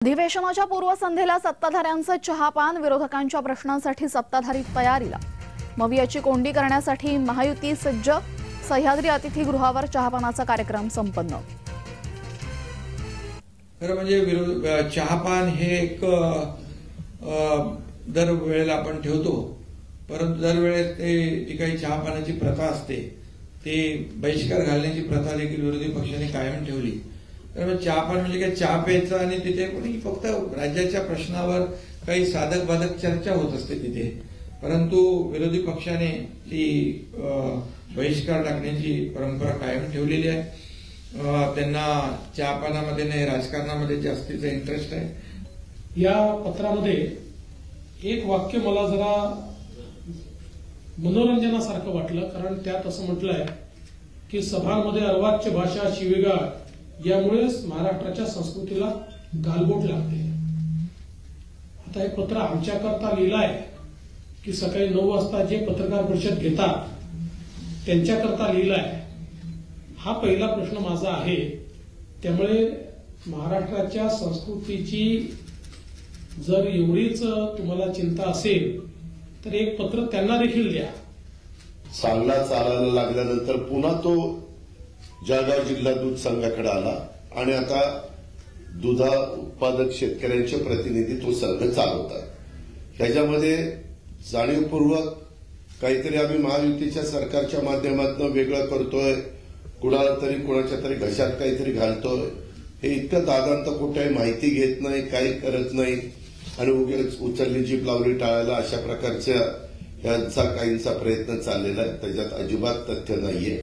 अधिवेशनाच्या पूर्वसंध्येला सत्ताधाऱ्यांचं चहापान, विरोधकांच्या प्रश्नांसाठी सत्ताधारी तयारीला। मवियाची कोंडी करण्यासाठी महायुती सज्ज, सह्याद्री अतिथीगृहावर चहापानाचा कार्यक्रम संपन्न। खरं म्हणजे चहापान हे एक दरवेळेला आपण ठेवतो, परंतु दरवेळेस जी काही चहापानाची प्रथा असते ते बहिष्कार घालण्याची प्रथा देखील विरोधी पक्षाने कायम ठेवली। तर चहापान म्हणजे काय, चहा प्यायचा आणि तिथे कोणी फक्त राज्याच्या प्रश्नावर काही साधक बाधक चर्चा होत असते तिथे, परंतु विरोधी पक्षाने ती बहिष्कार टाकण्याची परंपरा कायम ठेवलेली आहे। त्यांना चहापानामध्ये नाही, राजकारणामध्ये जास्तीचा इंटरेस्ट आहे। या पत्रामध्ये एक वाक्य मला जरा मनोरंजनासारखं वाटलं, कारण त्यात असं म्हटलंय की सभांमध्ये अर्वाच्य भाषा, शिवीगाळ यामुळेच महाराष्ट्राच्या संस्कृतीला गालबोट लागते। आता हे पत्र आमच्याकरता लिहिलं आहे की सकाळी 9 वाजता जे पत्रकार परिषद घेतात त्यांच्याकरता लिहिलं आहे, हा पहिला प्रश्न माझा आहे। त्यामुळे महाराष्ट्राच्या संस्कृतीची जर एवढीच तुम्हाला चिंता असेल तर एक पत्र त्यांना देखील द्या। चांगला चालायला लागल्यानंतर पुन्हा तो जळगाव जिल्हा दूध संघाकडे आला आणि आता दुधा उत्पादक शेतकऱ्यांचे प्रतिनिधी तो संघ चालवतात। त्याच्यामध्ये जाणीवपूर्वक काहीतरी आम्ही महायुतीच्या सरकारच्या माध्यमातून वेगळं करतोय, कुणाला तरी कुणाच्या तरी घशात काहीतरी घालतोय, हे इतकं दादांत कुठे माहिती घेत नाही, काही करत नाही आणि उगीच उचलली जीभ लावली टाळायला, अशा प्रकारच्या यांचा काहींचा प्रयत्न चाललेला आहे। त्याच्यात अजिबात तथ्य नाहीये।